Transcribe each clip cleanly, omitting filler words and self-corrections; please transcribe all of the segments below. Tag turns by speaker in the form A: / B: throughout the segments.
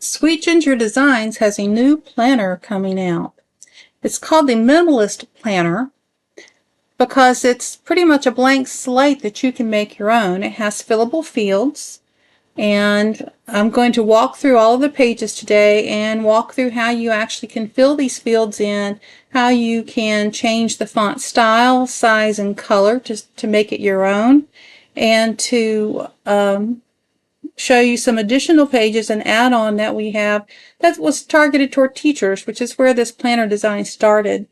A: Sweet Ginger Designs has a new planner coming out. It's called the Minimalist Planner because it's pretty much a blank slate that you can make your own. It has fillable fields, and I'm going to walk through all of the pages today and walk through how you actually can fill these fields in, how you can change the font style, size, and color to make it your own, and to show you some additional pages and add-on that we have that was targeted toward teachers, which is where this planner design started.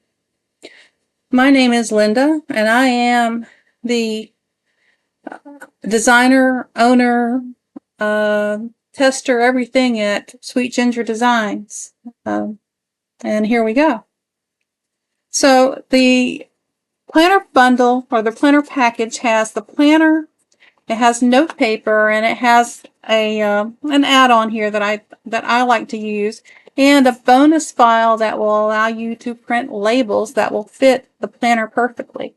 A: My name is Linda, and I am the designer, owner, tester, everything at Sweet Ginger Designs. And here we go. So the planner bundle, or the planner package, has the planner. It has note paper, and it has an add-on here that I like to use, and a bonus file that will allow you to print labels that will fit the planner perfectly.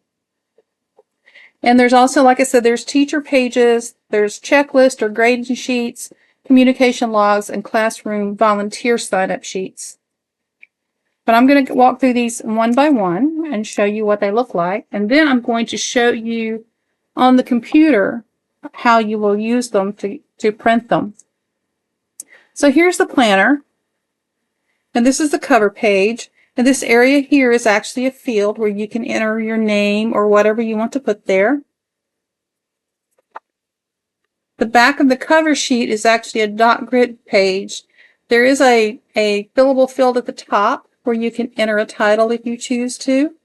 A: And there's also, like I said, there's teacher pages, there's checklist or grading sheets, communication logs, and classroom volunteer sign-up sheets. But I'm going to walk through these one by one and show you what they look like, and then I'm going to show you on the computer how you will use them to print them. So here's the planner, and this is the cover page, and this area here is actually a field where you can enter your name or whatever you want to put there. The back of the cover sheet is actually a dot grid page. There is a fillable field at the top where you can enter a title if you choose to.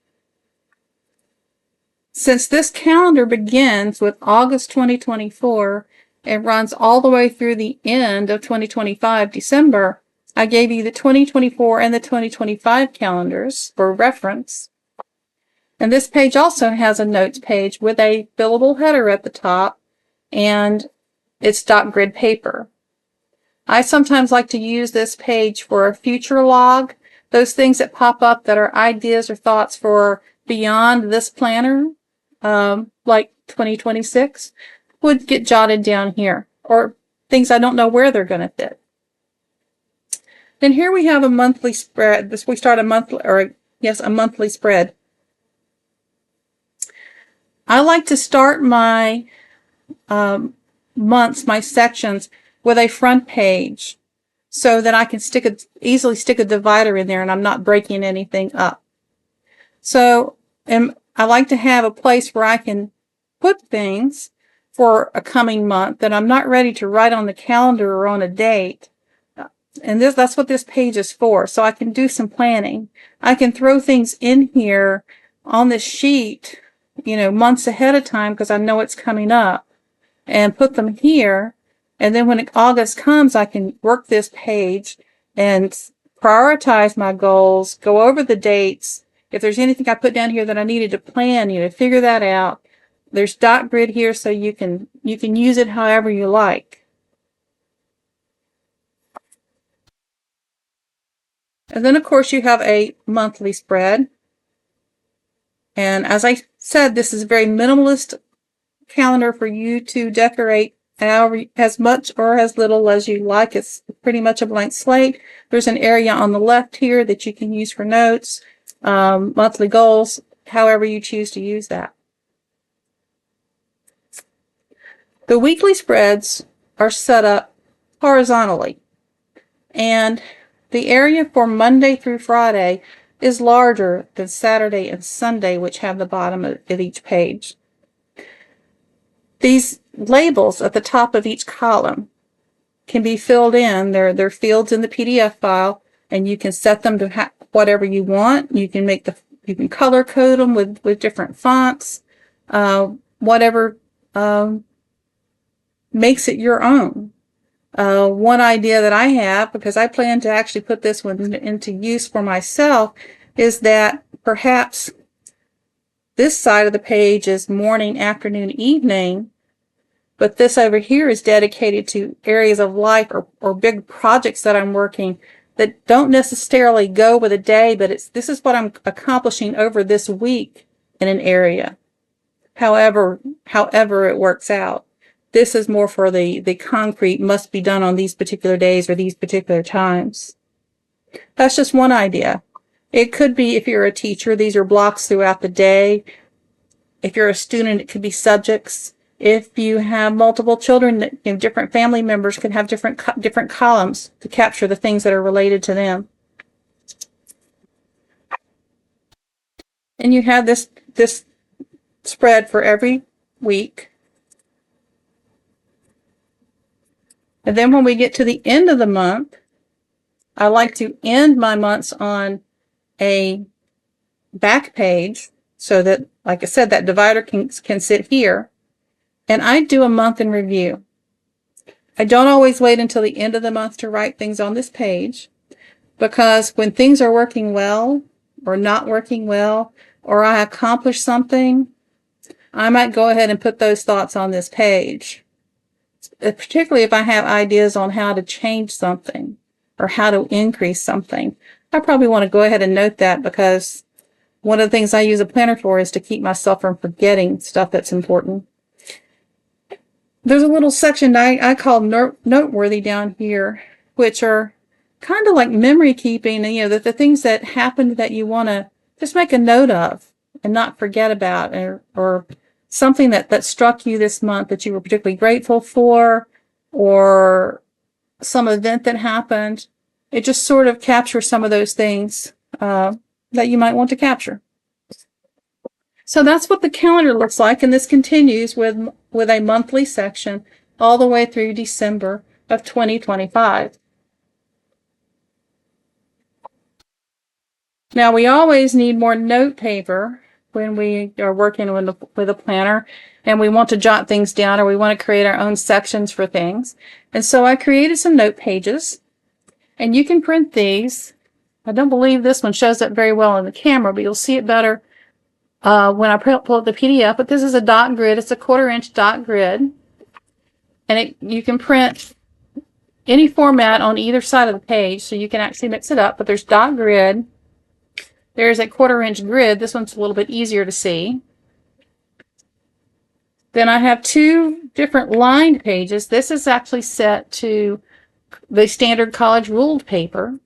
A: Since this calendar begins with August 2024 and runs all the way through the end of 2025, December, I gave you the 2024 and the 2025 calendars for reference. And this page also has a notes page with a fillable header at the top, and it's dot grid paper. I sometimes like to use this page for a future log, those things that pop up that are ideas or thoughts for beyond this planner. Like 2026 would get jotted down here, or things I don't know where they're going to fit. Then here we have a monthly spread. We start a monthly spread. I like to start my months, my sections, with a front page so that I can easily stick a divider in there and I'm not breaking anything up. So, I like to have a place where I can put things for a coming month that I'm not ready to write on the calendar or on a date. And that's what this page is for, so I can do some planning. I can throw things in here on this sheet, months ahead of time because I know it's coming up, and put them here. And then when August comes, I can work this page and prioritize my goals, go over the dates. If there's anything I put down here that I needed to plan, figure that out. There's dot grid here, so you can use it however you like. And then, of course, you have a monthly spread. And as I said, this is a very minimalist calendar for you to decorate as much or as little as you like. It's pretty much a blank slate. There's an area on the left here that you can use for notes. Monthly goals, however you choose to use that. The weekly spreads are set up horizontally, and the area for Monday through Friday is larger than Saturday and Sunday, which have the bottom of each page. These labels at the top of each column can be filled in. They're fields in the PDF file, and you can set them to whatever you want. You can color code them with different fonts, whatever makes it your own. One idea that I have, because I plan to actually put this one into use for myself, is that perhaps this side of the page is morning, afternoon, evening, but this over here is dedicated to areas of life or big projects that I'm working that don't necessarily go with a day, but this is what I'm accomplishing over this week in an area, however it works out. This is more for the concrete must be done on these particular days or these particular times. That's just one idea. It could be, if you're a teacher, these are blocks throughout the day. If you're a student, it could be subjects. If you have multiple children, different family members can have different columns to capture the things that are related to them. And you have this spread for every week. And then when we get to the end of the month, I like to end my months on a back page so that, like I said, that divider can sit here. And I do a month in review. I don't always wait until the end of the month to write things on this page, because when things are working well or not working well, or I accomplish something, I might go ahead and put those thoughts on this page. Particularly if I have ideas on how to change something or how to increase something. I probably want to go ahead and note that, because one of the things I use a planner for is to keep myself from forgetting stuff that's important. There's a little section I call noteworthy down here, which are kind of like memory keeping, and the things that happened that you want to just make a note of and not forget about, or something that struck you this month that you were particularly grateful for, or some event that happened. It just sort of captures some of those things that you might want to capture. So that's what the calendar looks like, and this continues with a monthly section all the way through December of 2025. Now, we always need more note paper when we are working with a planner, and we want to jot things down, or we want to create our own sections for things. And so I created some note pages, and you can print these. I don't believe this one shows up very well in the camera, but you'll see it better when I pull up the PDF. But this is a dot grid. It's a 1/4 inch dot grid, and you can print any format on either side of the page, so you can actually mix it up. But there's dot grid. There's a 1/4 inch grid. This one's a little bit easier to see. Then I have two different lined pages. This is actually set to the standard college ruled paper.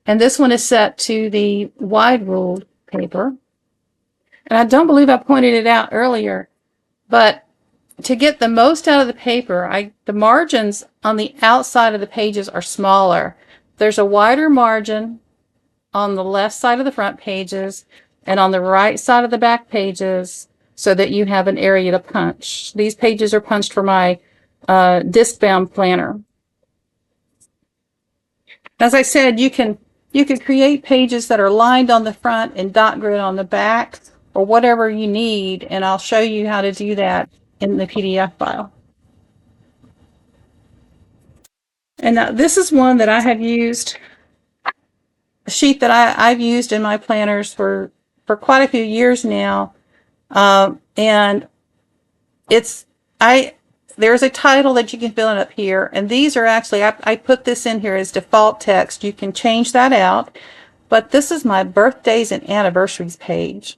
A: And this one is set to the wide ruled paper. And I don't believe I pointed it out earlier, but to get the most out of the paper, the margins on the outside of the pages are smaller. There's a wider margin on the left side of the front pages and on the right side of the back pages, so that you have an area to punch. These pages are punched for my disc-bound planner. As I said, you can create pages that are lined on the front and dot grid on the back, or whatever you need, and I'll show you how to do that in the PDF file. And now this is one that I have used, a sheet that I've used in my planners for quite a few years now, and there's a title that you can fill in up here, and these are actually, I put this in here as default text. You can change that out, but this is my birthdays and anniversaries page.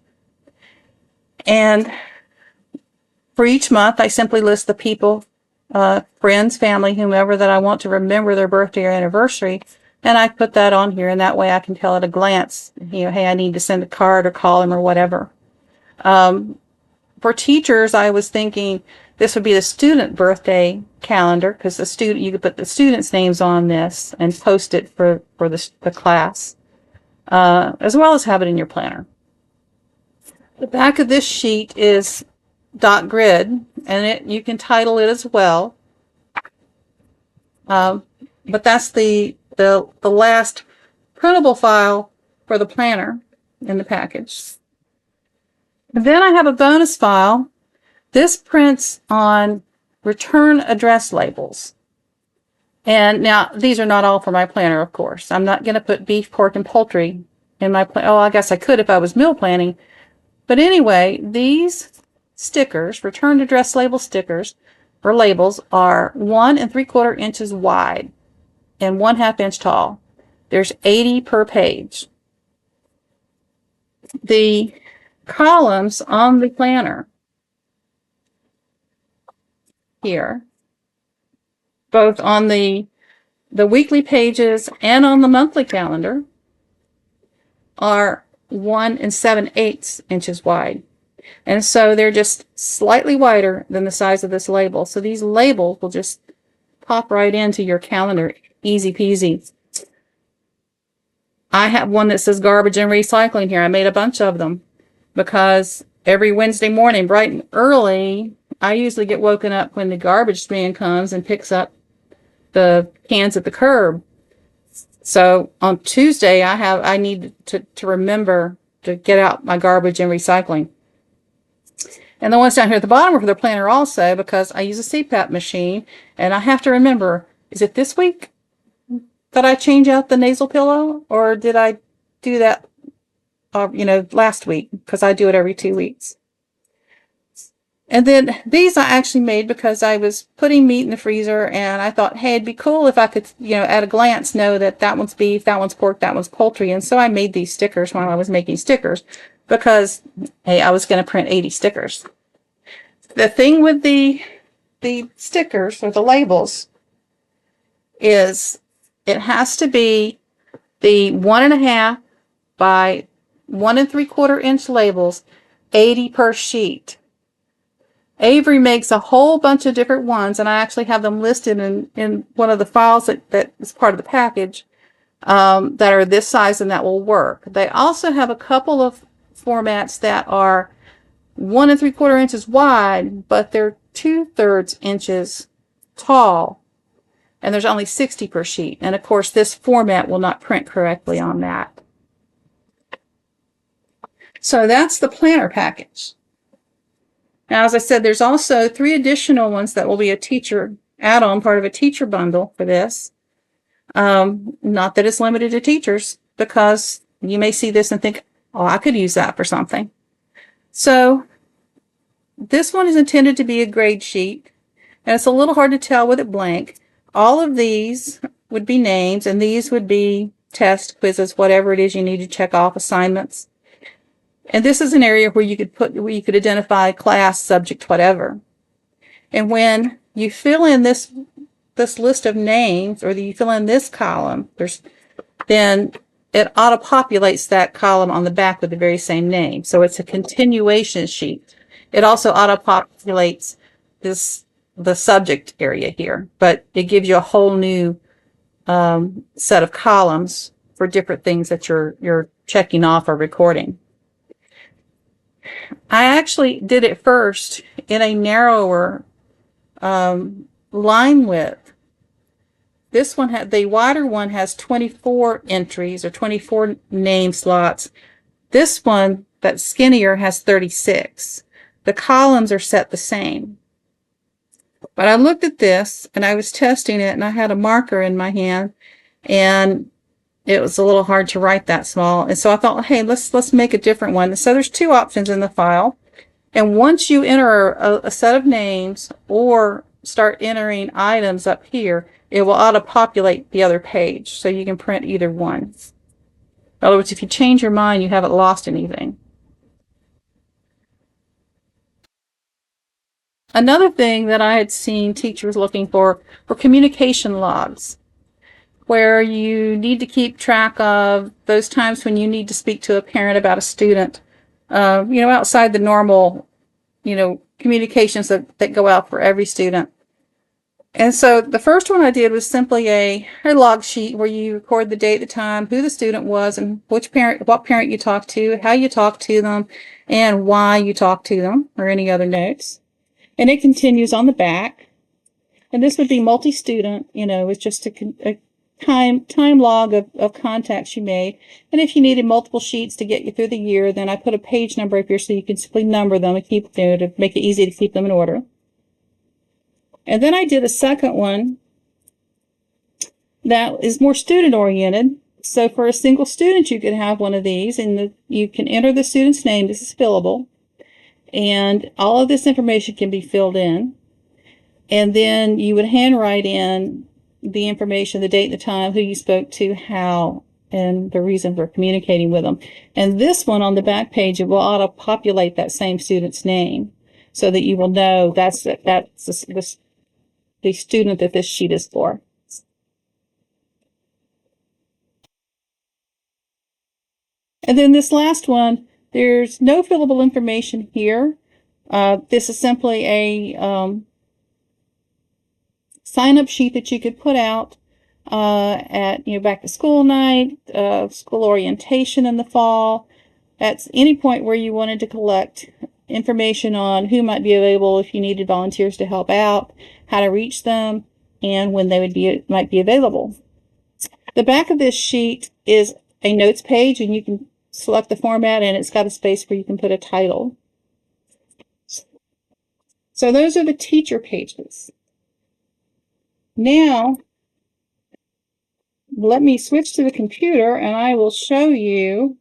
A: And for each month, I simply list the people, friends, family, whomever that I want to remember their birthday or anniversary, and I put that on here, and that way I can tell at a glance, hey, I need to send a card or call them or whatever. For teachers, I was thinking this would be the student birthday calendar, because you could put the students' names on this and post it for the class, as well as have it in your planner. The back of this sheet is dot grid, and you can title it as well. But that's the last printable file for the planner in the package. And then I have a bonus file. This prints on return address labels. And now these are not all for my planner, of course. I'm not going to put beef, pork, and poultry in my planner. Oh, I guess I could if I was meal planning. But anyway, these stickers, return address label stickers or labels, are 1 3/4 inches wide and 1/2 inch tall. There's 80 per page. The columns on the planner here, both on the weekly pages and on the monthly calendar, are 1 7/8 inches wide. And so they're just slightly wider than the size of this label. So these labels will just pop right into your calendar, easy peasy. I have one that says garbage and recycling here. I made a bunch of them because every Wednesday morning, bright and early, I usually get woken up when the garbage man comes and picks up the cans at the curb. So on Tuesday, I need to remember to get out my garbage and recycling. And the ones down here at the bottom are for the planner also, because I use a CPAP machine, and I have to remember, is it this week that I change out the nasal pillow, or did I do that, last week? Because I do it every 2 weeks. And then these I actually made because I was putting meat in the freezer, and I thought, hey, it'd be cool if I could, at a glance know that that one's beef, that one's pork, that one's poultry. And so I made these stickers while I was making stickers because, hey, I was going to print 80 stickers. The thing with the stickers or the labels is it has to be the 1.5 by 1 3/4 inch labels, 80 per sheet. Avery makes a whole bunch of different ones, and I actually have them listed in one of the files that is part of the package that are this size, and that will work. They also have a couple of formats that are 1 3/4 inches wide, but they're 2/3 inches tall, and there's only 60 per sheet. And of course, this format will not print correctly on that. So that's the planner package. Now, as I said, there's also 3 additional ones that will be a teacher add-on, part of a teacher bundle for this. Not that it's limited to teachers, because you may see this and think, oh, I could use that for something. So this one is intended to be a grade sheet, and it's a little hard to tell with it blank. All of these would be names, and these would be tests, quizzes, whatever it is you need to check off, assignments. And this is an area where you could identify class, subject, whatever. And when you fill in this list of names, or you fill in this column, then it auto-populates that column on the back with the very same name. So it's a continuation sheet. It also auto-populates the subject area here, but it gives you a whole new set of columns for different things that you're checking off or recording. I actually did it first in a narrower line width. This one the wider one has 24 entries, or 24 name slots. This one, that's skinnier, has 36. The columns are set the same. But I looked at this and I was testing it, and I had a marker in my hand, and it was a little hard to write that small. And so I thought, hey, let's make a different one. So there's 2 options in the file. And once you enter a set of names or start entering items up here, it will auto-populate the other page. So you can print either one. In other words, if you change your mind, you haven't lost anything. Another thing that I had seen teachers looking for were communication logs, where you need to keep track of those times when you need to speak to a parent about a student, outside the normal, communications that go out for every student. And so the first one I did was simply a log sheet where you record the date, the time, who the student was, and what parent you talked to, how you talked to them, and why you talked to them, or any other notes. And it continues on the back. And this would be multi-student, it's just a time log of contacts you made. And if you needed multiple sheets to get you through the year, then I put a page number up here so you can simply number them and keep them to make it easy to keep them in order. And then I did a second one that is more student oriented. So for a single student, you could have one of these, and you can enter the student's name. This is fillable, and all of this information can be filled in. And then you would handwrite in the information, the date, the time, who you spoke to, how, and the reason for communicating with them. And this one on the back page, it will auto-populate that same student's name, so that you will know that's this the student that this sheet is for. And then this last one, there's no fillable information here. This is simply a sign-up sheet that you could put out at back to school night, school orientation in the fall, at any point where you wanted to collect information on who might be available if you needed volunteers to help out, how to reach them, and when they might be available. The back of this sheet is a notes page, and you can select the format, and it's got a space where you can put a title. So those are the teacher pages. Now, let me switch to the computer, and I will show you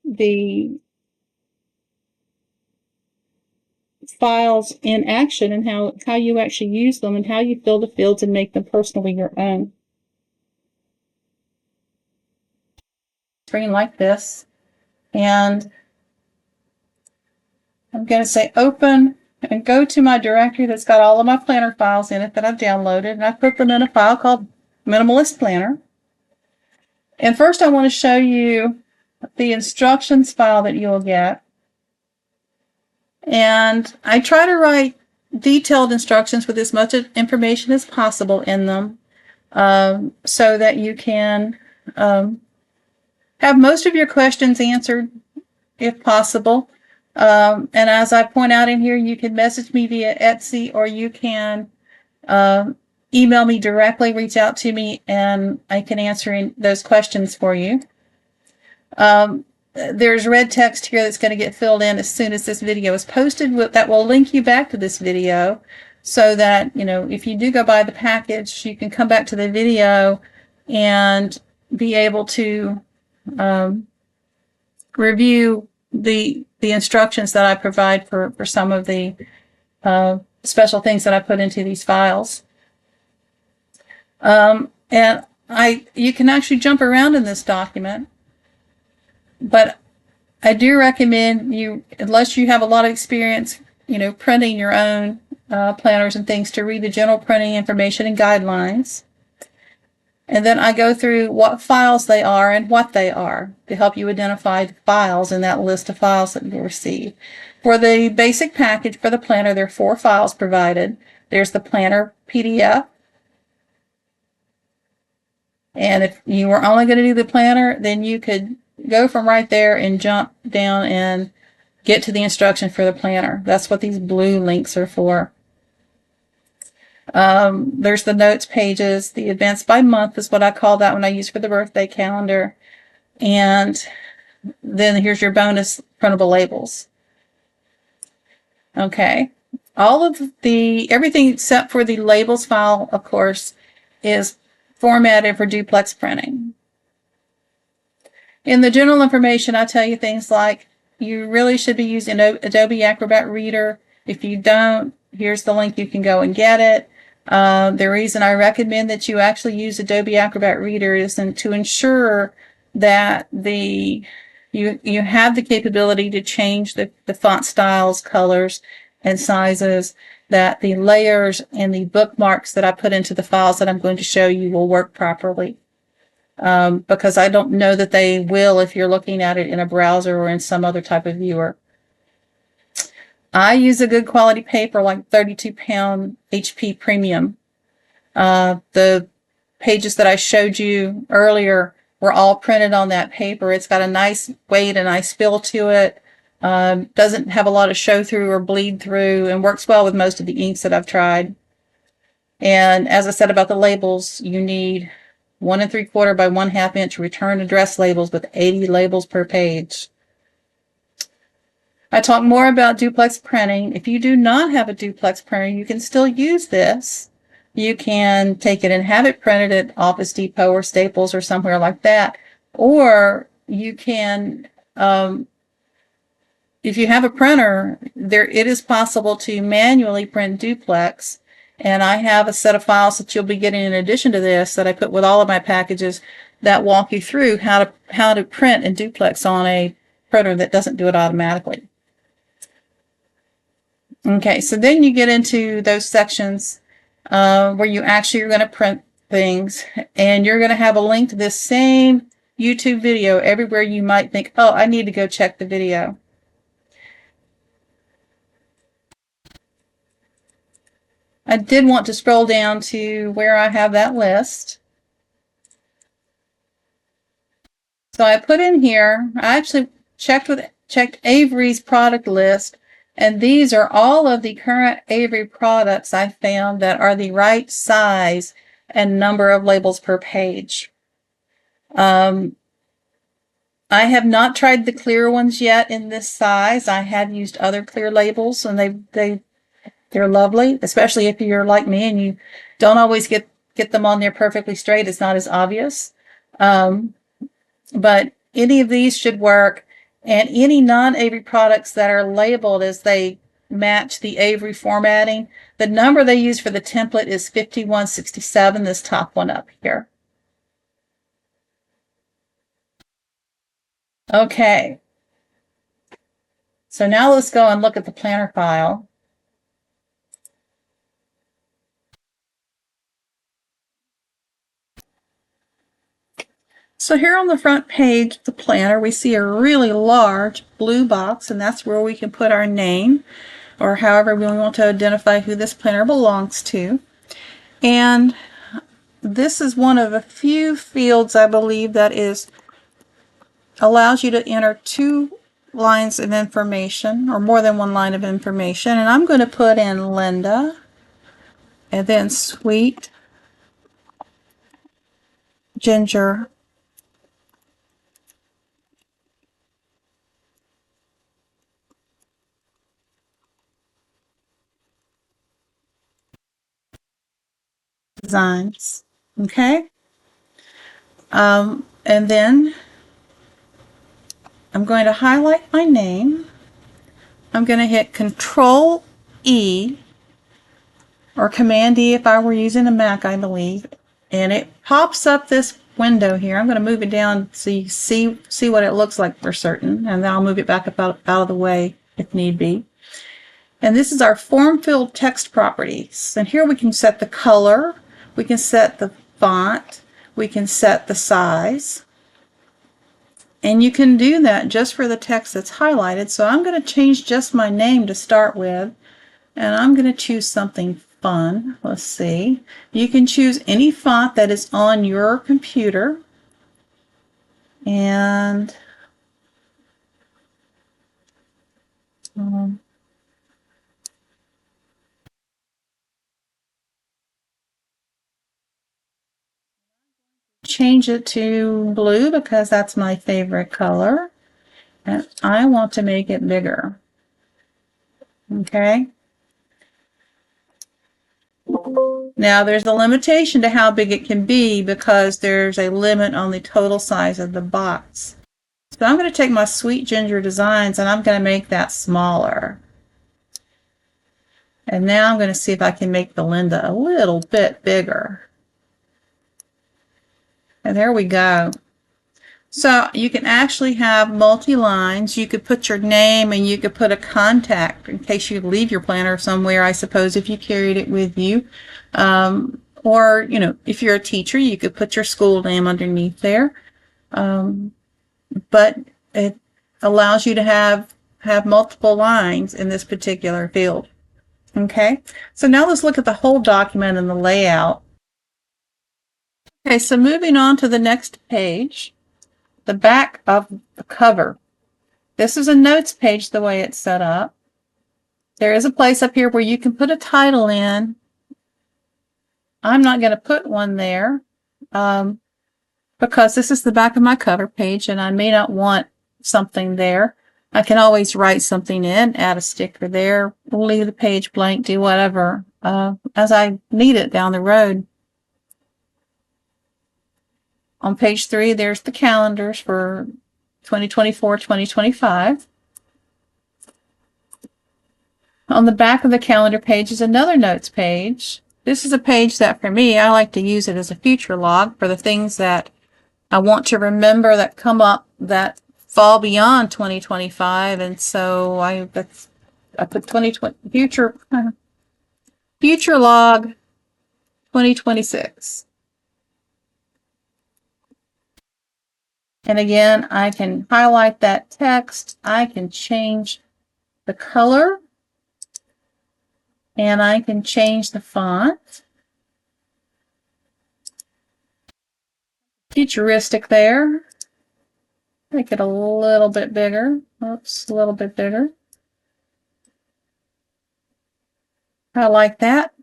A: the files in action and how you actually use them and how you fill the fields and make them personally your own. Screen like this, and I'm going to say open and go to my directory that's got all of my planner files in it that I've downloaded, and I put them in a file called Minimalist Planner. And first I want to show you the instructions file that you'll get. And I try to write detailed instructions with as much information as possible in them so that you can have most of your questions answered if possible. And as I point out in here, you can message me via Etsy, or you can email me directly, reach out to me, and I can answer those questions for you. There's red text here that's going to get filled in as soon as this video is posted. That will link you back to this video so that, if you do go buy the package, you can come back to the video and be able to review the instructions that I provide for some of the special things that I put into these files. And you can actually jump around in this document, but I do recommend you, unless you have a lot of experience, printing your own planners and things, to read the general printing information and guidelines. And then I go through what files they are and what they are to help you identify the files in that list of files that you'll receive. For the basic package for the planner, there are 4 files provided. There's the planner PDF. And if you were only going to do the planner, then you could go from right there and jump down and get to the instruction for the planner. That's what these blue links are for. There's the notes pages. The events by month is what I call that one I use for the birthday calendar. And then here's your bonus printable labels. Okay. Everything except for the labels file, of course, is formatted for duplex printing. In the general information, I tell you things like you really should be using Adobe Acrobat Reader. If you don't, here's the link. You can go and get it. The reason I recommend that you actually use Adobe Acrobat Reader is to ensure that you have the capability to change the font styles, colors, and sizes, that the layers and the bookmarks that I put into the files that I'm going to show you will work properly. Because I don't know that they will if you're looking at it in a browser or in some other type of viewer. I use a good quality paper like 32-pound HP Premium. The pages that I showed you earlier were all printed on that paper. It's got a nice weight, a nice feel to it. Doesn't have a lot of show through or bleed through, and works well with most of the inks that I've tried. And as I said about the labels, you need 1 3/4 by 1/2 inch return address labels with 80 labels per page. I talk more about duplex printing. If you do not have a duplex printer, you can still use this. You can take it and have it printed at Office Depot or Staples or somewhere like that. Or you can, if you have a printer, it is possible to manually print duplex. And I have a set of files that you'll be getting in addition to this that I put with all of my packages that walk you through how to print in duplex on a printer that doesn't do it automatically. Okay, so then you get into those sections where you actually are going to print things, and you're going to have a link to this same YouTube video everywhere you might think, oh, I need to go check the video. I did want to scroll down to where I have that list. So I put in here, I actually checked Avery's product list, and these are all of the current Avery products I found that are the right size and number of labels per page. I have not tried the clear ones yet in this size. I have used other clear labels, and they're lovely, especially if you're like me and you don't always get them on there perfectly straight. It's not as obvious. But any of these should work, and any non-Avery products that are labeled as they match the Avery formatting, the number they use for the template is 5167, this top one up here. Okay. So now let's go and look at the planner file. So here on the front page of the planner, we see a really large blue box, and that's where we can put our name, or however we want to identify who this planner belongs to. And this is one of a few fields, I believe, that allows you to enter 2 lines of information, or more than 1 line of information. And I'm going to put in Linda, and then Sweet Ginger Designs. Okay. And then I'm going to highlight my name. I'm going to hit Control E, or Command E if I were using a Mac, I believe, and it pops up this window here. I'm going to move it down so you see what it looks like for certain, and then I'll move it back up out of the way if need be. And this is our form-filled text properties. And here we can set the color, we can set the font, we can set the size. And you can do that just for the text that's highlighted. So I'm going to change just my name to start with, and I'm going to choose something fun. Let's see. You can choose any font that is on your computer. And change it to blue because that's my favorite color, and I want to make it bigger. Okay. Now there's a limitation to how big it can be because there's a limit on the total size of the box. So I'm going to take my Sweet Ginger Designs and I'm going to make that smaller. And now I'm going to see if I can make the Linda a little bit bigger. And there we go. So you can actually have multi-lines. You could put your name and you could put a contact in case you leave your planner somewhere, I suppose, if you carried it with you. Or, you know, if you're a teacher, you could put your school name underneath there. But it allows you to have multiple lines in this particular field. Okay, so now let's look at the whole document and the layout. Okay, so moving on to the next page, the back of the cover. This is a notes page the way it's set up. There is a place up here where you can put a title in. I'm not going to put one there because this is the back of my cover page and I may not want something there. I can always write something in, add a sticker there, leave the page blank, do whatever as I need it down the road. On page 3, there's the calendars for 2024, 2025. On the back of the calendar page is another notes page. This is a page that for me, I like to use it as a future log for the things that I want to remember that come up that fall beyond 2025. And so I put 2020 future log 2026. And again, I can highlight that text. I can change the color. And I can change the font. Futuristic there. Make it a little bit bigger. Oops, a little bit bigger. I like that.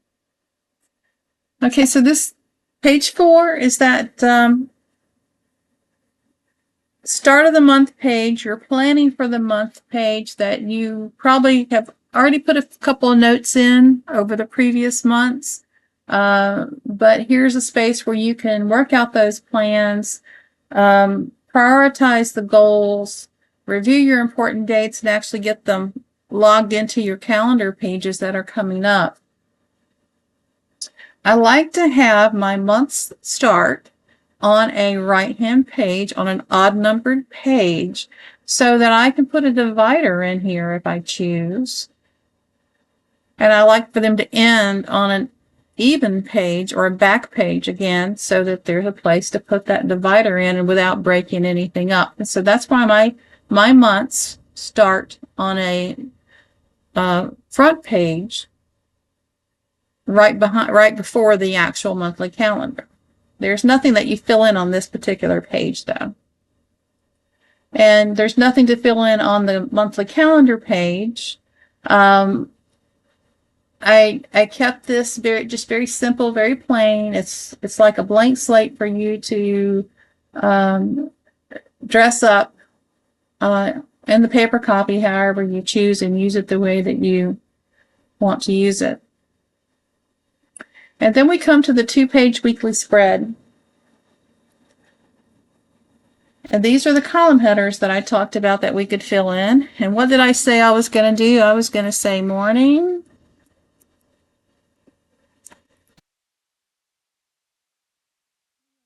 A: Okay, so this page 4 is that start of the month page. You're planning for the month page that you probably have already put a couple of notes in over the previous months. But here's a space where you can work out those plans, prioritize the goals, review your important dates, and actually get them logged into your calendar pages that are coming up. I like to have my month's start on a right-hand page, on an odd-numbered page, so that I can put a divider in here if I choose. And I like for them to end on an even page or a back page again, so that there's a place to put that divider in and without breaking anything up. And so that's why my months start on a front page right before the actual monthly calendar. There's nothing that you fill in on this particular page though. And there's nothing to fill in on the monthly calendar page. I kept this very simple, very plain. It's like a blank slate for you to dress up in the paper copy however you choose, and use it the way that you want to use it. And then we come to the 2-page weekly spread. And these are the column headers that I talked about that we could fill in. And what did I say I was going to do? I was going to say morning.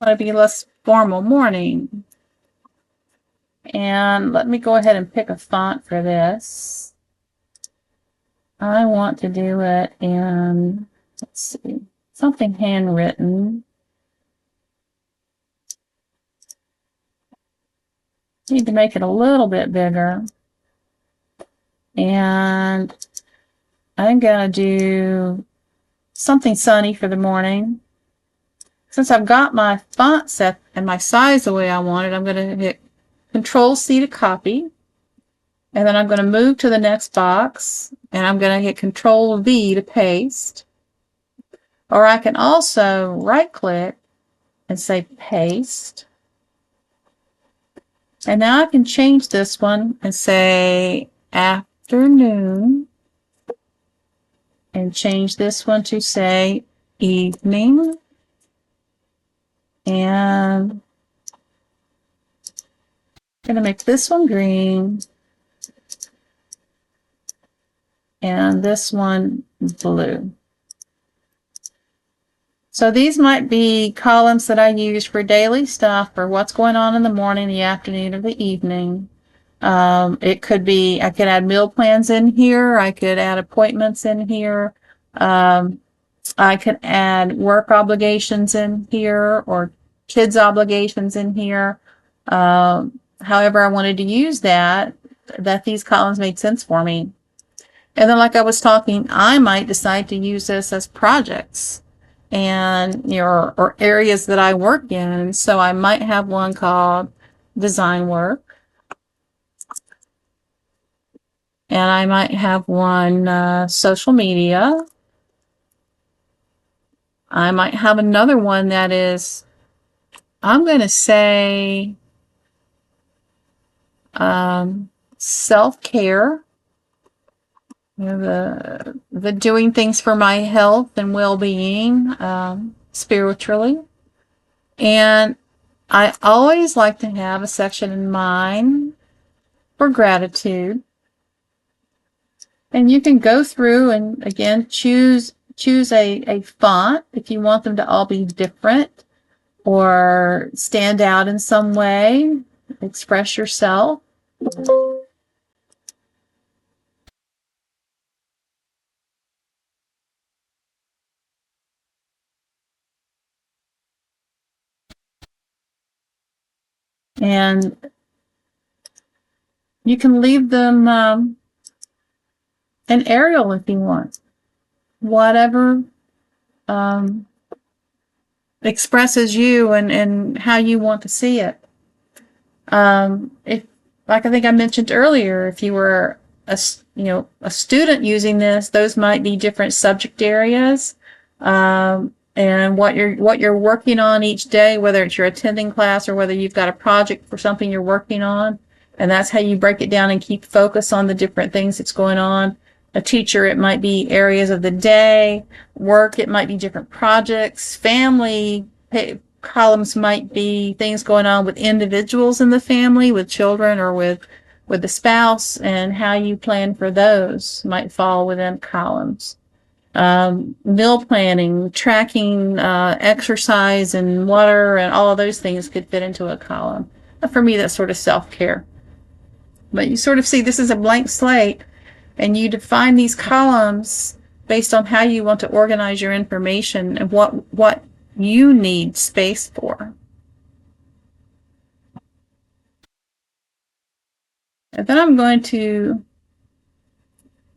A: I want to be less formal, morning. And let me go ahead and pick a font for this. I want to do it in, let's see, something handwritten. Need to make it a little bit bigger. And I'm going to do something sunny for the morning. Since I've got my font set and my size the way I want it, I'm going to hit Control-C to copy. And then I'm going to move to the next box. And I'm going to hit Control-V to paste. Or I can also right-click and say Paste. And now I can change this one and say afternoon. And change this one to say evening. And I'm going to make this one green. And this one blue. So these might be columns that I use for daily stuff, or what's going on in the morning, the afternoon, or the evening. It could be, I could add meal plans in here. I could add appointments in here. I could add work obligations in here, or kids obligations in here. However I wanted to use that these columns made sense for me. And then, like I was talking, I might decide to use this as projects and, or areas that I work in. So I might have one called design work. And I might have one social media. I might have another one that is, I'm going to say, self-care. The doing things for my health and well-being, spiritually. And I always like to have a section in mine for gratitude. And you can go through and again choose a font if you want them to all be different or stand out in some way, express yourself. And you can leave them an Arial if you want. Whatever expresses you and how you want to see it. If, like I think I mentioned earlier, if you were a student using this, those might be different subject areas, and what you're working on each day, whether it's you're attending class or whether you've got a project for something you're working on, and that's how you break it down and keep focus on the different things that's going on. A teacher, it might be areas of the day. Work, it might be different projects. Family columns might be things going on with individuals in the family, with children or with the spouse, and how you plan for those might fall within columns. Meal planning, tracking exercise and water, and all of those things could fit into a column. For me, that's sort of self-care. But you sort of see this is a blank slate, and you define these columns based on how you want to organize your information and what you need space for. And then I'm going to,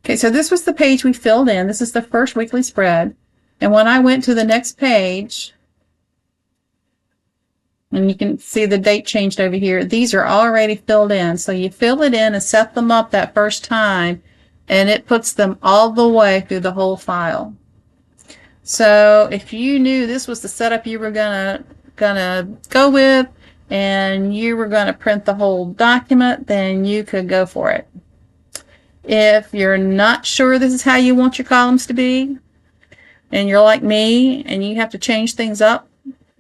A: okay, so this was the page we filled in. This is the first weekly spread. And when I went to the next page, and you can see the date changed over here, these are already filled in. So you fill it in and set them up that first time, and it puts them all the way through the whole file. So if you knew this was the setup you were gonna go with, and you were going to print the whole document, then you could go for it. If you're not sure this is how you want your columns to be, and you're like me and you have to change things up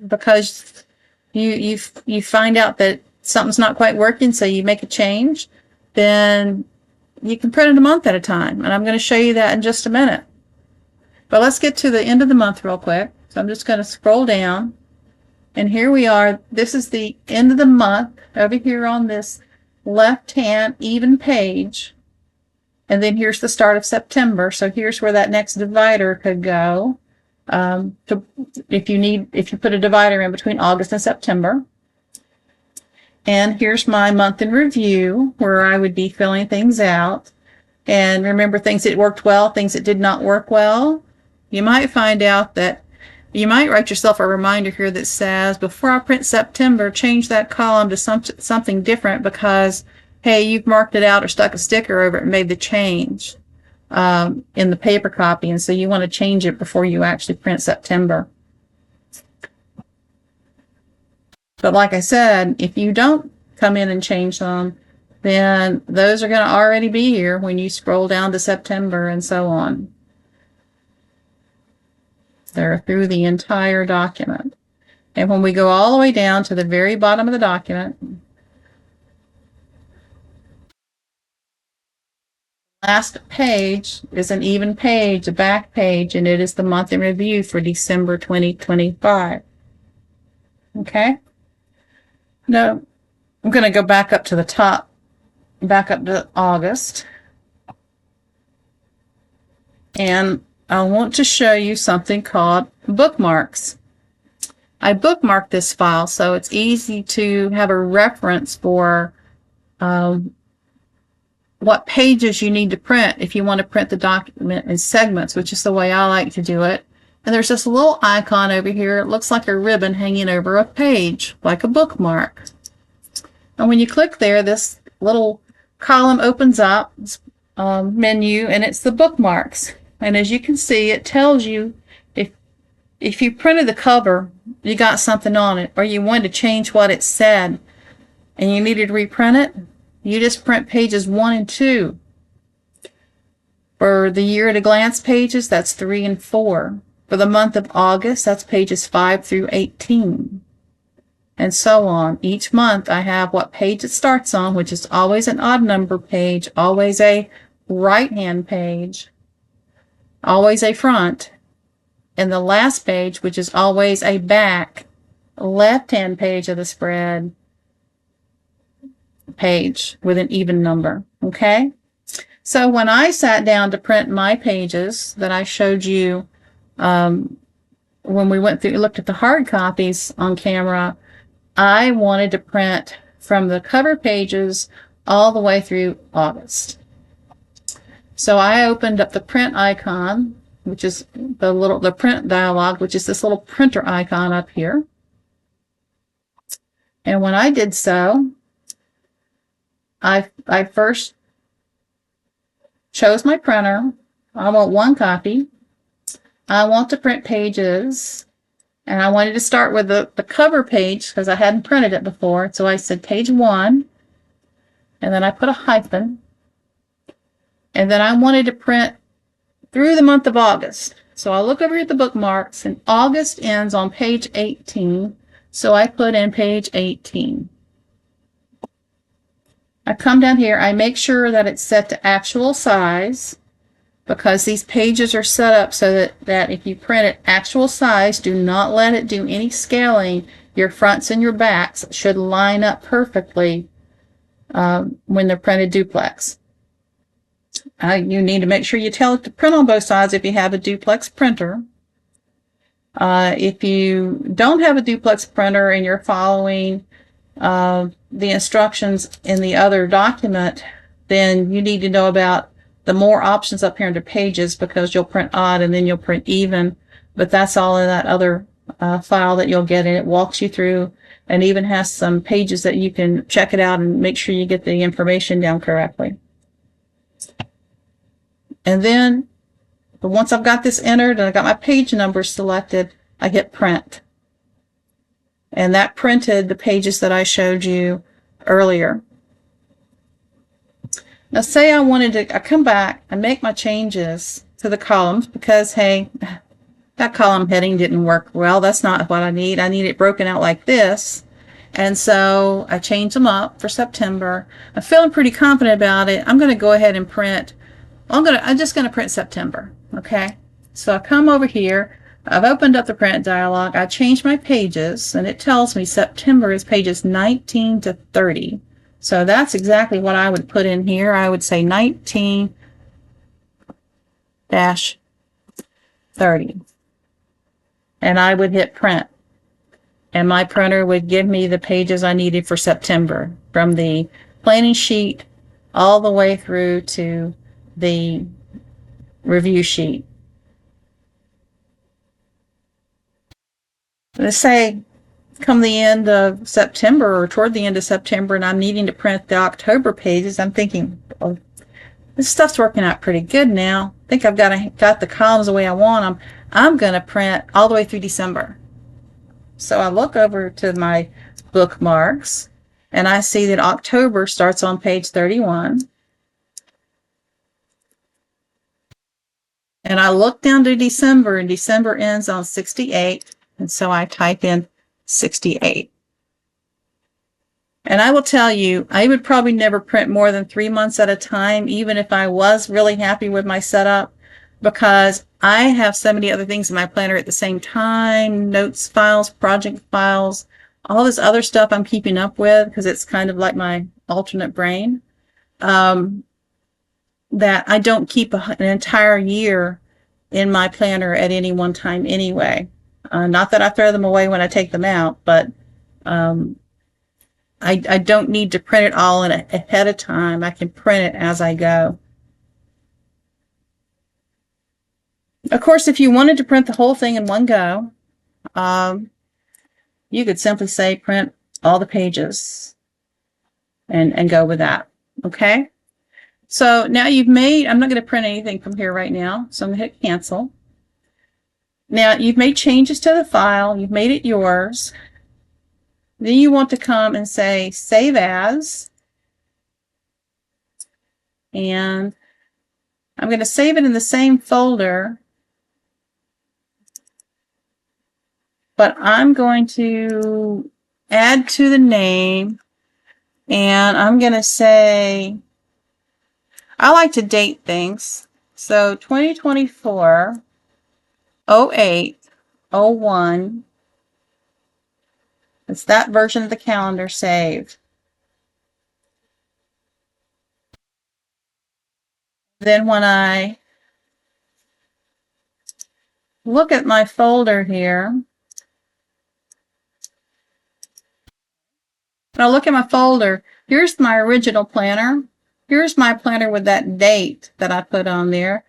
A: because you find out that something's not quite working, so you make a change, then you can print it a month at a time. And I'm going to show you that in just a minute. But let's get to the end of the month real quick. So I'm just going to scroll down. And here we are. This is the end of the month over here on this left-hand even page. And then here's the start of September. So here's where that next divider could go. If you put a divider in between August and September. And here's my month in review, where I would be filling things out. And remember things that worked well, things that did not work well. You might find out that you might write yourself a reminder here that says, before I print September, change that column to something different because, hey, you've marked it out or stuck a sticker over it and made the change in the paper copy. And so you want to change it before you actually print September. But like I said, if you don't come in and change them, then those are going to already be here when you scroll down to September and so on. They're through the entire document. And when we go all the way down to the very bottom of the document, last page is an even page, a back page, and it is the month in review for December 2025. Okay? Now, I'm going to go back up to the top, back up to August. And I want to show you something called bookmarks. I bookmarked this file so it's easy to have a reference for what pages you need to print if you want to print the document in segments, which is the way I like to do it. And there's this little icon over here. It looks like a ribbon hanging over a page, like a bookmark. And when you click there, this little column opens up, menu, and it's the bookmarks. And as you can see, it tells you if you printed the cover, you got something on it, or you wanted to change what it said, and you needed to reprint it, you just print pages 1 and 2. For the year at a glance pages, that's 3 and 4. For the month of August, that's pages 5 through 18. And so on. Each month, I have what page it starts on, which is always an odd number page, always a right-hand page, always a front, and the last page, which is always a back, left-hand page of the spread page with an even number. Okay? So when I sat down to print my pages that I showed you when we went through, looked at the hard copies on camera, I wanted to print from the cover pages all the way through August. So I opened up the print icon, which is the print dialog, which is this little printer icon up here. And when I did so, I first chose my printer. I want one copy. I want to print pages. And I wanted to start with the cover page because I hadn't printed it before. So I said page 1. And then I put a hyphen. And then I wanted to print through the month of August. So I look over at the bookmarks, and August ends on page 18. So I put in page 18. I come down here, I make sure that it's set to actual size, because these pages are set up so that if you print it actual size, do not let it do any scaling. Your fronts and your backs should line up perfectly when they're printed duplex. You need to make sure you tell it to print on both sides if you have a duplex printer. If you don't have a duplex printer and you're following the instructions in the other document, then you need to know about the more options up here under pages, because you'll print odd and then you'll print even. But that's all in that other file that you'll get, and it walks you through and even has some pages that you can check it out and make sure you get the information down correctly. And then once I've got this entered and I got my page number selected, I hit print. And that printed the pages that I showed you earlier. Now say I come back and make my changes to the columns because, hey, that column heading didn't work well. That's not what I need. I need it broken out like this. And so I changed them up for September. I'm feeling pretty confident about it. I'm going to go ahead and print. I'm just going to print September. Okay. So I come over here. I've opened up the print dialog. I changed my pages, and it tells me September is pages 19 to 30. So that's exactly what I would put in here. I would say 19-30. And I would hit print. And my printer would give me the pages I needed for September, from the planning sheet all the way through to the review sheet. Let's say come the end of September or toward the end of September and I'm needing to print the October pages. I'm thinking, well, this stuff's working out pretty good now. I think I've got the columns the way I want them. I'm going to print all the way through December. So I look over to my bookmarks and I see that October starts on page 31. And I look down to December, and December ends on 68. And so I type in 68. And I will tell you, I would probably never print more than 3 months at a time, even if I was really happy with my setup, because I have so many other things in my planner at the same time, notes files, project files, all this other stuff I'm keeping up with, because it's kind of like my alternate brain, that I don't keep an entire year in my planner at any one time anyway. Not that I throw them away when I take them out, but I don't need to print it all in ahead of time. I can print it as I go. Of course, if you wanted to print the whole thing in one go, you could simply say print all the pages and go with that. Okay? So now you've made, I'm not going to print anything from here right now, so I'm going to hit cancel. Now you've made changes to the file, you've made it yours. Then you want to come and say save as, and I'm going to save it in the same folder, but I'm going to add to the name, and I'm going to say, I like to date things, so 2024 08 01. It's that version of the calendar saved. Then when I look at my folder here, when I look at my folder, here's my original planner. Here's my planner with that date that I put on there.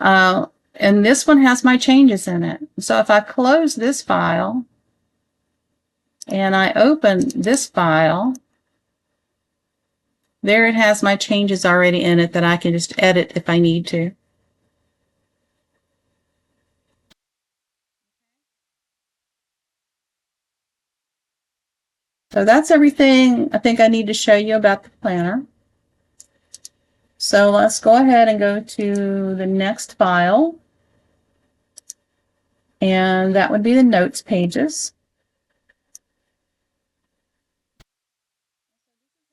A: And this one has my changes in it. So if I close this file and I open this file, there it has my changes already in it that I can just edit if I need to. So that's everything I think I need to show you about the planner. So let's go ahead and go to the next file. And that would be the notes pages.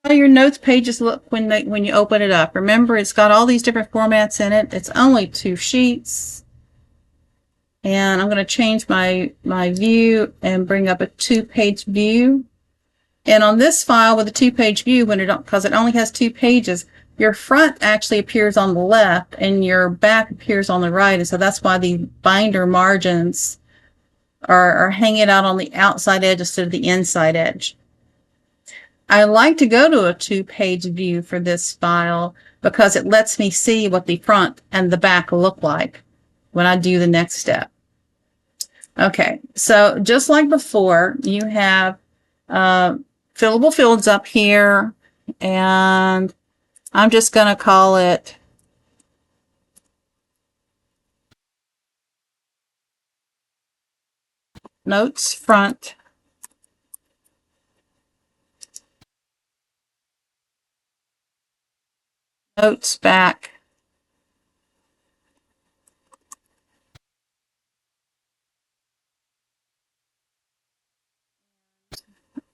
A: How your notes pages look when you open it up. Remember, it's got all these different formats in it. It's only 2 sheets. And I'm going to change my view and bring up a 2-page view. And on this file with a 2-page view, because it only has 2 pages, your front actually appears on the left and your back appears on the right. And so that's why the binder margins are hanging out on the outside edge instead of the inside edge. I like to go to a 2-page view for this file because it lets me see what the front and the back look like when I do the next step. Okay, so just like before, you have fillable fields up here, and I'm just going to call it Notes Front. Notes Back.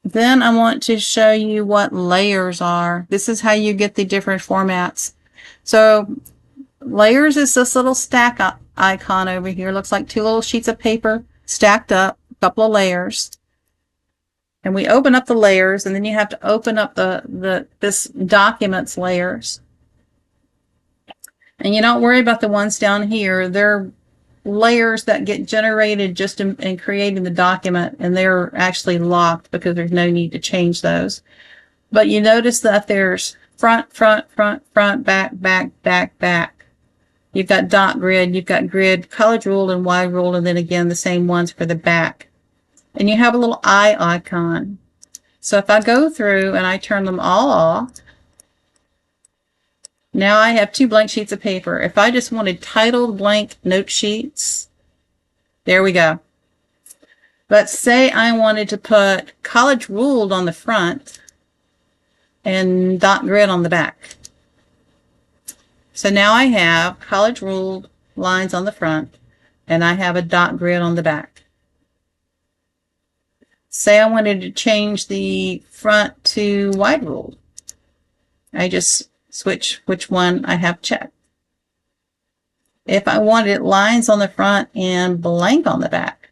A: Then I want to show you what layers are. This is how you get the different formats. So layers is this little stack icon over here. Looks like 2 little sheets of paper stacked up, a couple of layers. And we open up the layers, and then you have to open up this documents layers. And you don't worry about the ones down here. They're layers that get generated just in creating the document, and they're actually locked because there's no need to change those. But you notice that there's front, front, front, front, back, back, back, back. You've got dot grid, you've got grid, college ruled, and wide ruled, and then again the same ones for the back. And you have a little eye icon. So if I go through and I turn them all off, now I have 2 blank sheets of paper. If I just wanted titled blank note sheets, there we go. But say I wanted to put college ruled on the front and dot grid on the back. So now I have college ruled lines on the front and I have a dot grid on the back. Say I wanted to change the front to wide ruled. I just switch which one I have checked. If I wanted lines on the front and blank on the back,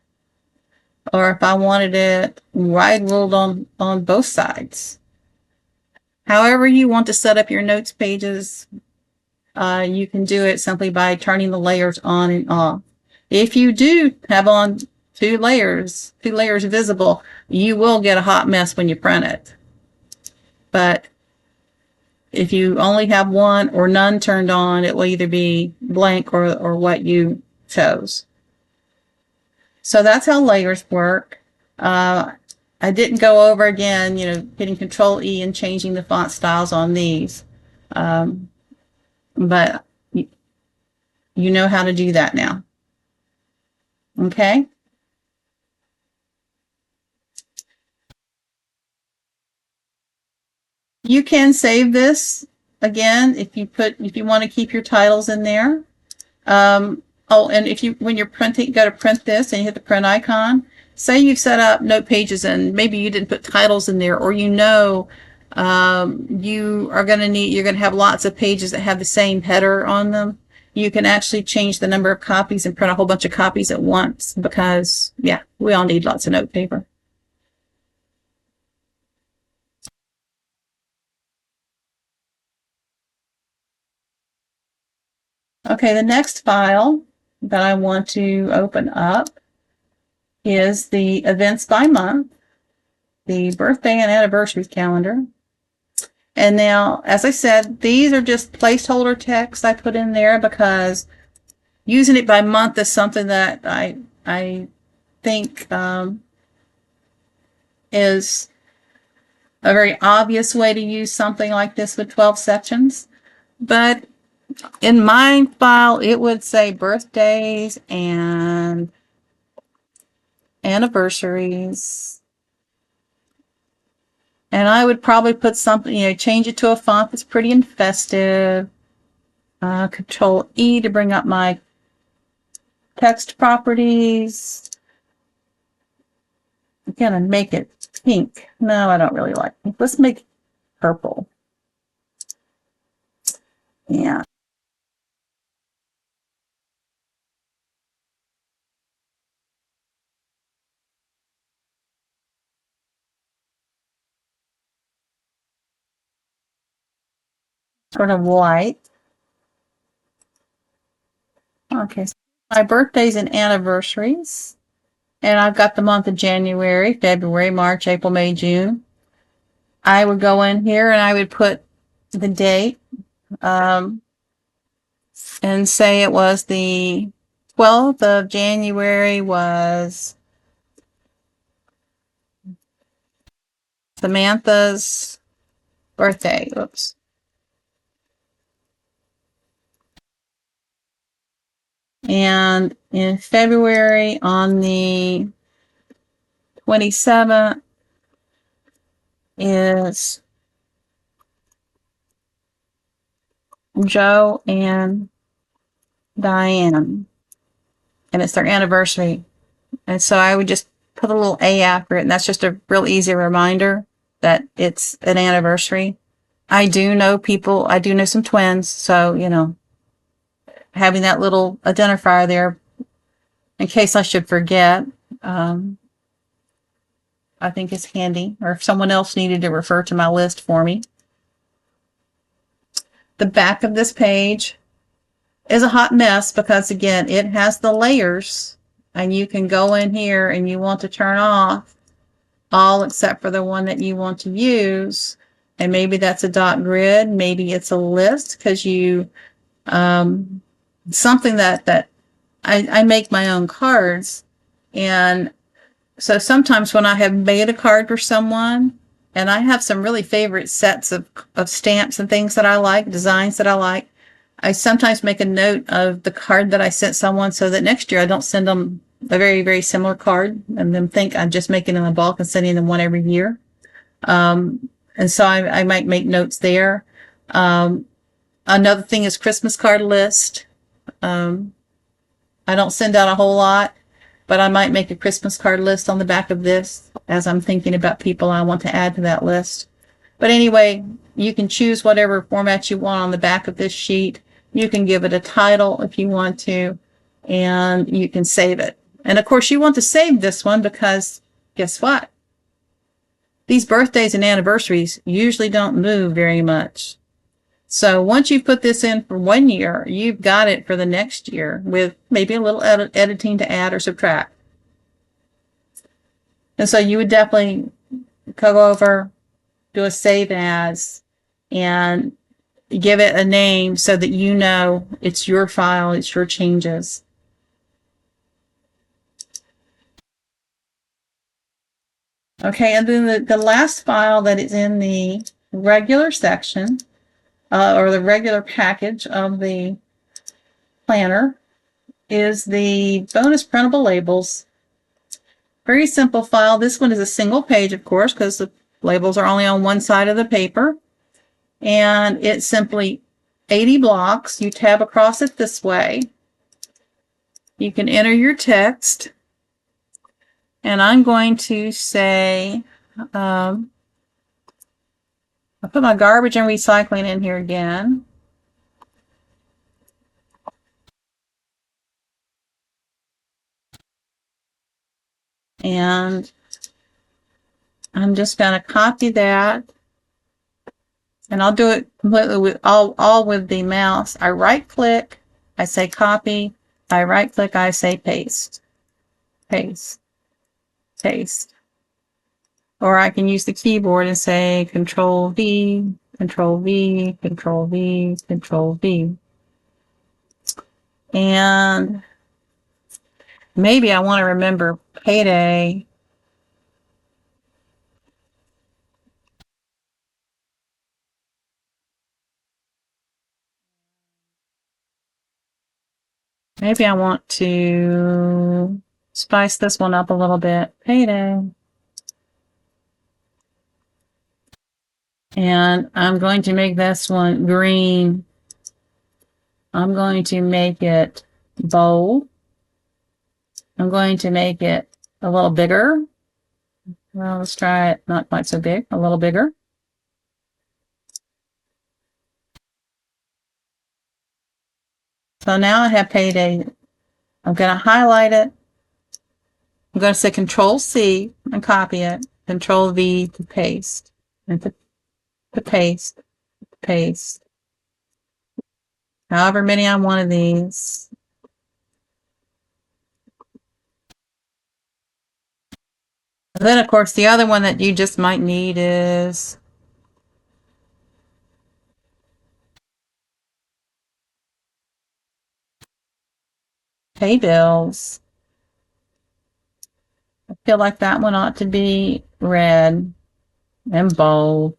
A: or if I wanted it wide ruled on both sides. However you want to set up your notes pages, you can do it simply by turning the layers on and off. If you do have on 2 layers visible, you will get a hot mess when you print it. But if you only have one or none turned on, it will either be blank or what you chose. So that's how layers work. I didn't go over again, hitting Control E and changing the font styles on these. But you know how to do that now. Okay? You can save this again if you want to keep your titles in there. Oh, and when you're printing, go to print this and you hit the print icon. Say you've set up note pages and maybe you didn't put titles in there, or you're going to have lots of pages that have the same header on them. You can actually change the number of copies and print a whole bunch of copies at once because, yeah, we all need lots of note paper. Okay, the next file that I want to open up is the events by month. the birthday and anniversary calendar. And now, as I said, these are just placeholder text I put in there because using it by month is something that I think is a very obvious way to use something like this with 12 sections. But in my file, it would say birthdays and anniversaries. And I would probably put something, change it to a font that's pretty and festive. Control E to bring up my text properties. I'm gonna make it pink. No, I don't really like pink. Let's make it purple. Yeah. Sort of white. Okay, so my birthdays and anniversaries. And I've got the month of January, February, March, April, May, June. I would go in here and I would put the date and say it was the 12th of January was Samantha's birthday. Oops. And in February on the 27th is Joe and Diane. And it's their anniversary. And so I would just put a little A after it. And that's just a real easy reminder that it's an anniversary. I do know some twins. So, having that little identifier there in case I should forget, I think is handy. Or if someone else needed to refer to my list for me. The back of this page is a hot mess because, again, it has the layers. And you can go in here and you want to turn off all except for the one that you want to use. And maybe that's a dot grid. Maybe it's a list because you, something that I make my own cards. And so sometimes when I have made a card for someone, and I have some really favorite sets of stamps and things that I like, designs that I like, I sometimes make a note of the card that I sent someone so that next year I don't send them a very, very similar card and then think I'm just making them in bulk and sending them one every year. And so I might make notes there. Another thing is Christmas card list. I don't send out a whole lot, but I might make a Christmas card list on the back of this as I'm thinking about people I want to add to that list. But anyway, you can choose whatever format you want on the back of this sheet. You can give it a title if you want to, and you can save it. And of course, you want to save this one because guess what? These birthdays and anniversaries usually don't move very much. So once you put this in for 1 year, you've got it for the next year with maybe a little editing to add or subtract. And so you would definitely go over, do a save as, and give it a name so that you know it's your file, it's your changes. Okay, and then the last file that is in the regular section, or the regular package of the planner, is the bonus printable labels. Very simple file. This one is a single page, of course, because the labels are only on one side of the paper. And it's simply 80 blocks. You tab across it this way. You can enter your text. And I'm going to say, I'll put my garbage and recycling in here again. And I'm just going to copy that. And I'll do it completely with all with the mouse. I right click, I say copy, I right click, I say paste. Paste. Paste. Or I can use the keyboard and say Control V, Control V, Control V, Control V. And maybe I want to remember payday. Maybe I want to spice this one up a little bit. Payday. And I'm going to make this one green. I'm going to make it bold. I'm going to make it a little bigger. Well, let's try it not quite so big, a little bigger. So now I have payday. I'm going to highlight it. I'm going to say Control C and copy it. Control V to paste. And to paste. Paste. However many I want of these. And then, of course, the other one that you just might need is pay bills. I feel like that one ought to be red and bold.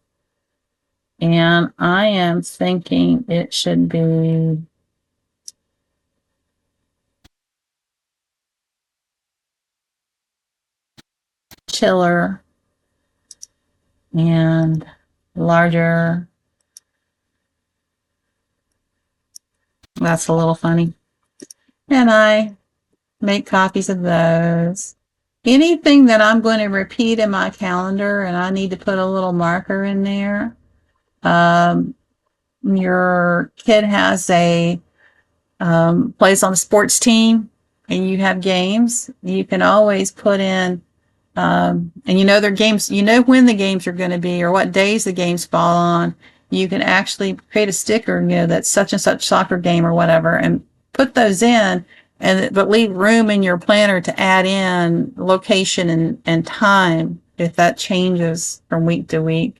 A: And I am thinking it should be chiller and larger. That's a little funny. And I make copies of those. Anything that I'm going to repeat in my calendar and I need to put a little marker in there. Your kid has a plays on a sports team and you have games, you can always put in and you know their games, you know when the games are going to be or what days the games fall on. You can actually create a sticker, you know, that's such and such soccer game or whatever, and put those in, but leave room in your planner to add in location and time if that changes from week to week.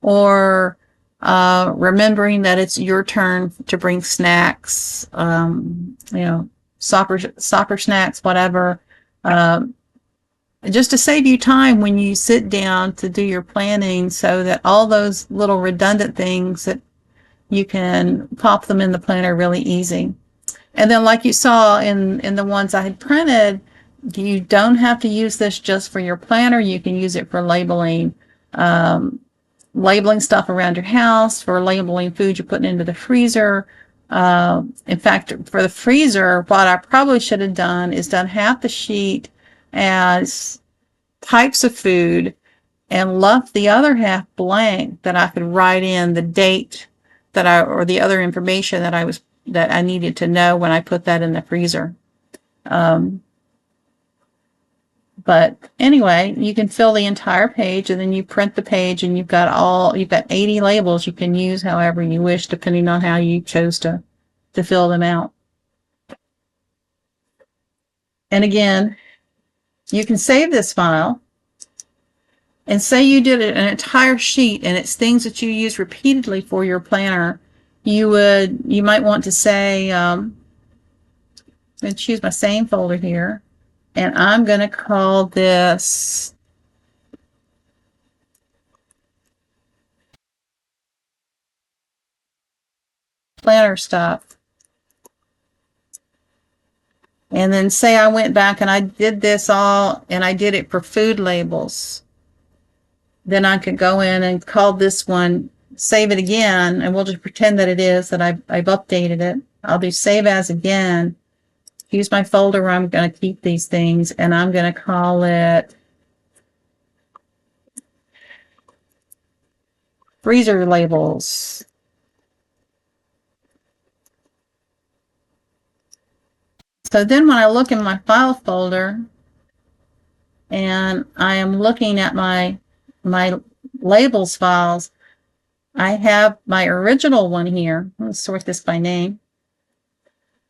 A: Or remembering that it's your turn to bring snacks, you know, soccer snacks, whatever. Just to save you time when you sit down to do your planning, so that all those little redundant things that you can pop them in the planner really easy. And then like you saw in the ones I had printed, you don't have to use this just for your planner. You can use it for labeling, labeling stuff around your house, for labeling food you're putting into the freezer. In fact, for the freezer, what I probably should have done is done half the sheet as types of food and left the other half blank, that I could write in the date that or the other information that I needed to know when I put that in the freezer. But anyway, you can fill the entire page and then you print the page and you've got 80 labels you can use however you wish, depending on how you chose to fill them out. And again, you can save this file and say you did an entire sheet and it's things that you use repeatedly for your planner. You might want to say, I'm going to choose my same folder here, and I'm going to call this planner stuff. And then say I went back and I did this all, and I did it for food labels. Then I could go in and call this one, save it again, and we'll just pretend that it is, that I've updated it. I'll do save as again. Use my folder where I'm going to keep these things, and I'm going to call it freezer labels. So then when I look in my file folder and I am looking at my labels files, I have my original one here. Let's sort this by name.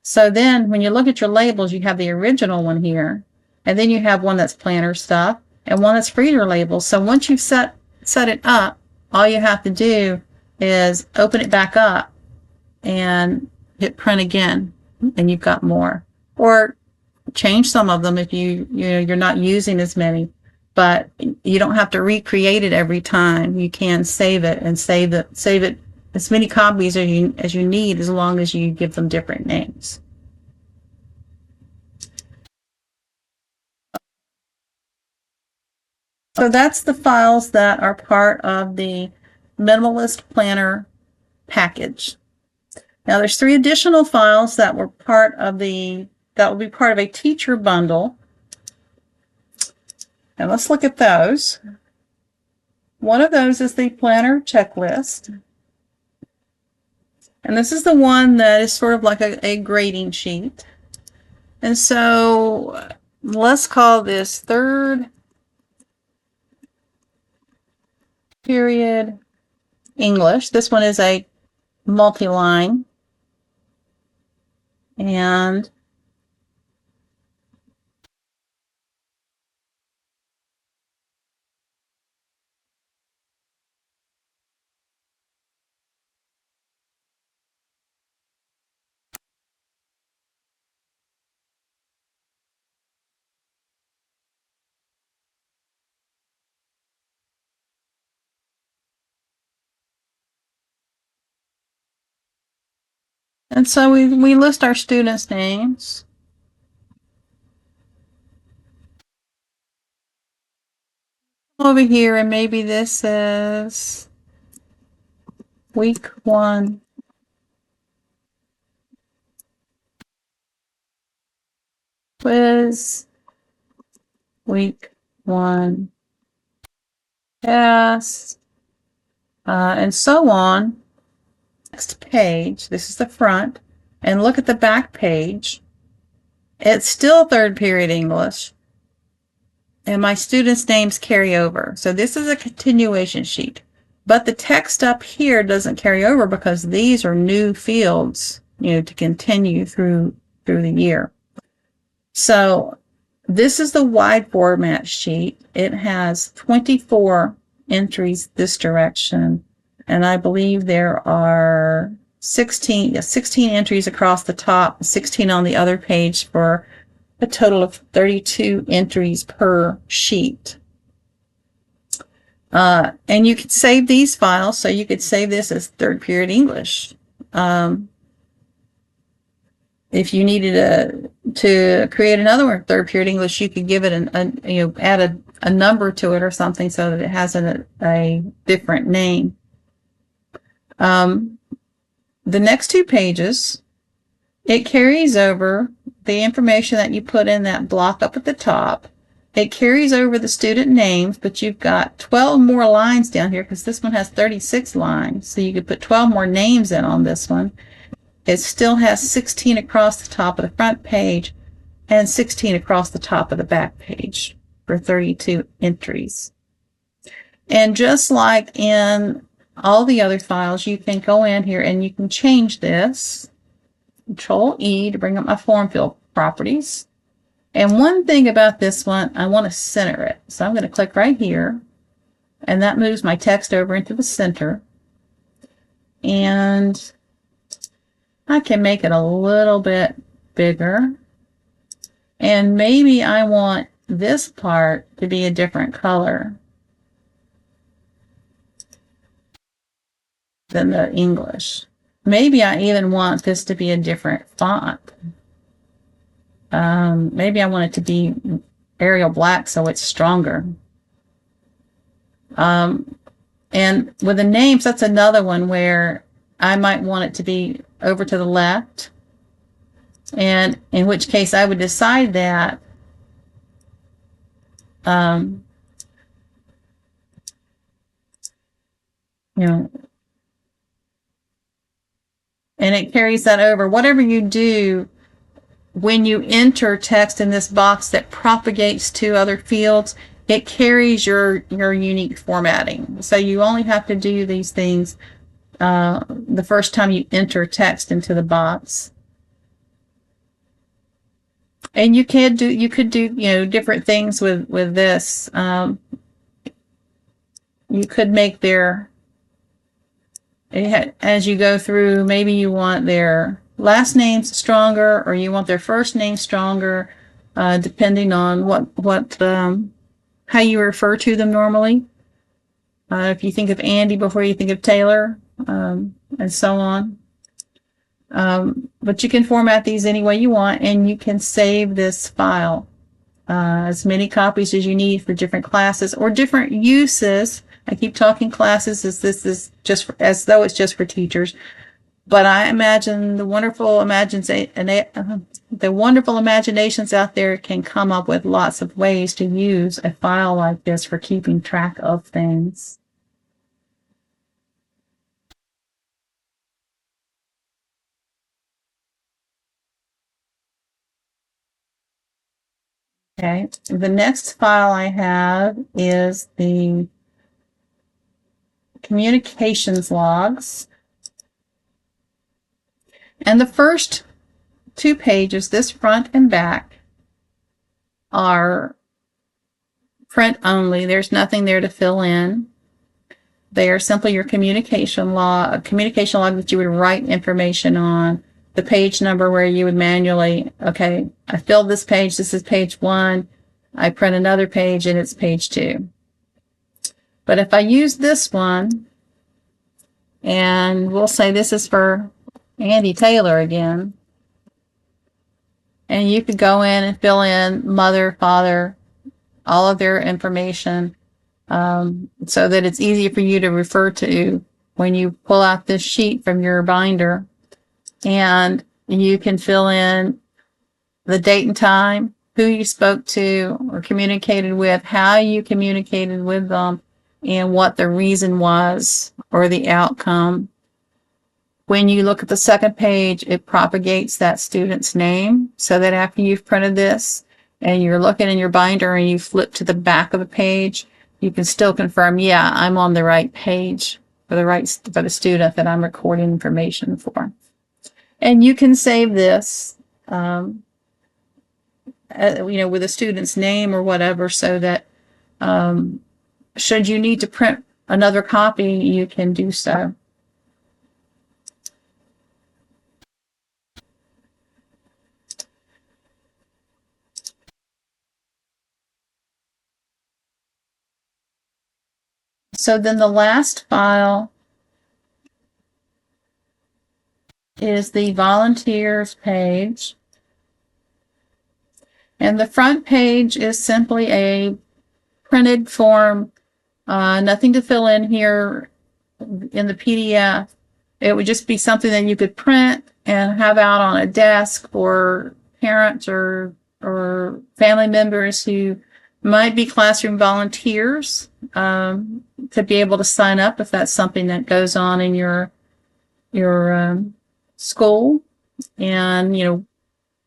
A: So then when you look at your labels, you have the original one here, and then you have one that's planner stuff, and one that's for reader labels. So once you've set it up, all you have to do is open it back up and hit print again, and you've got more. Or change some of them if you're not using as many, but you don't have to recreate it every time. You can save it and save it as many copies as you need, as long as you give them different names. So that's the files that are part of the Minimalist Planner package. Now there's 3 additional files that were part of that will be part of a teacher bundle. And let's look at those. One of those is the planner checklist. And this is the one that is sort of like a grading sheet. And so let's call this 3rd period English. This one is a multi-line. And so we list our students' names. Over here, and maybe this is week 1. Quiz, week 1, test, and so on. Next page, this is the front, and look at the back page. It's still 3rd period English, and my students' names carry over. So this is a continuation sheet, but the text up here doesn't carry over because these are new fields, to continue through the year. So this is the wide format sheet. It has 24 entries this direction, and I believe there are 16 entries across the top, 16 on the other page, for a total of 32 entries per sheet. And you could save these files, so you could save this as 3rd period English. If you needed to create another one, 3rd period English, you could give it add a number to it or something so that it has a different name. The next 2 pages, it carries over the information that you put in that block up at the top. It carries over the student names, but you've got 12 more lines down here because this one has 36 lines. So you could put 12 more names in on this one. It still has 16 across the top of the front page and 16 across the top of the back page for 32 entries. And just like in all the other files, you can go in here and you can change this. Control E to bring up my form field properties. And one thing about this one, I want to center it. So I'm going to click right here, and that moves my text over into the center. And I can make it a little bit bigger. And maybe I want this part to be a different color than the English. Maybe I even want this to be a different font. Maybe I want it to be Arial black so it's stronger. And with the names, that's another one where I might want it to be over to the left, and in which case I would decide that and it carries that over. Whatever you do when you enter text in this box that propagates to other fields, it carries your unique formatting. So you only have to do these things the first time you enter text into the box. And you could do different things with this. You could make as you go through, maybe you want their last names stronger, or you want their first name stronger, depending on how you refer to them normally. If you think of Andy before you think of Taylor, and so on. But you can format these any way you want, and you can save this file, as many copies as you need for different classes or different uses. I keep talking classes as this is as though it's just for teachers, but I imagine the wonderful imaginations out there can come up with lots of ways to use a file like this for keeping track of things. Okay, the next file I have is the communications logs. And the first 2 pages, this front and back, are print only. There's nothing there to fill in. They are simply your communication log, a communication log that you would write information on. The page number where you would manually, okay, I filled this page, this is page 1. I print another page and it's page 2. But if I use this one, and we'll say this is for Andy Taylor again, and you could go in and fill in mother, father, all of their information, so that it's easier for you to refer to when you pull out this sheet from your binder. And you can fill in the date and time, who you spoke to or communicated with, how you communicated with them, and what the reason was or the outcome. When you look at the second page, it propagates that student's name, so that after you've printed this and you're looking in your binder and you flip to the back of the page, you can still confirm, yeah, I'm on the right page for the student that I'm recording information for. And you can save this, with a student's name or whatever, so that should you need to print another copy, you can do so. So then the last file is the volunteers page. And the front page is simply a printed form, nothing to fill in here in the PDF. It would just be something that you could print and have out on a desk for parents or family members who might be classroom volunteers, to be able to sign up if that's something that goes on in your school, and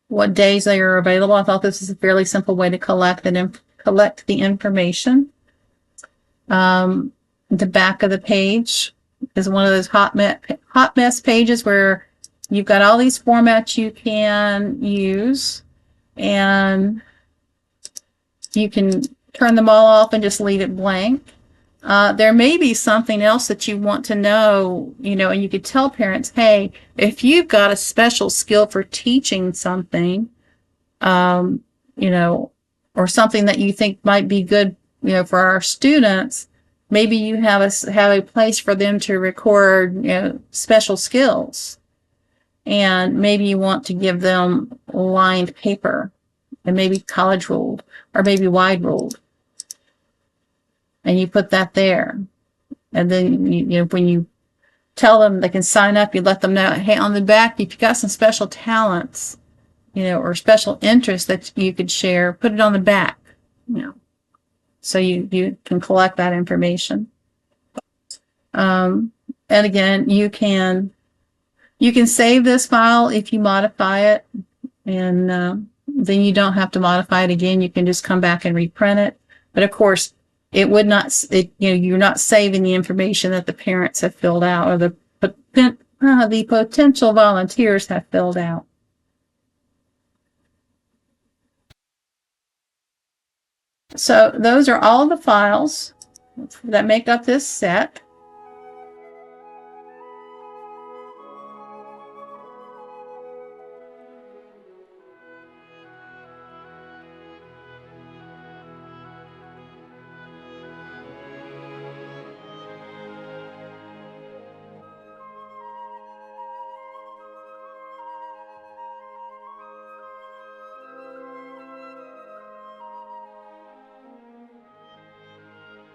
A: what days they are available. I thought this is a fairly simple way to collect the information. The back of the page is one of those hot mess pages where you've got all these formats you can use, and you can turn them all off and just leave it blank. There may be something else that you want to know, and you could tell parents, hey, if you've got a special skill for teaching something, or something that you think might be good, for our students, maybe you have a place for them to record, special skills. And maybe you want to give them lined paper, and maybe college ruled or maybe wide ruled. And you put that there. And then, when you tell them they can sign up, you let them know, hey, on the back, if you've got some special talents, or special interests that you could share, put it on the back, so you can collect that information. And again, you can save this file if you modify it, and then you don't have to modify it again. You can just come back and reprint it. But of course, it would not, you're not saving the information that the parents have filled out, or the potential volunteers have filled out. So those are all the files that make up this set.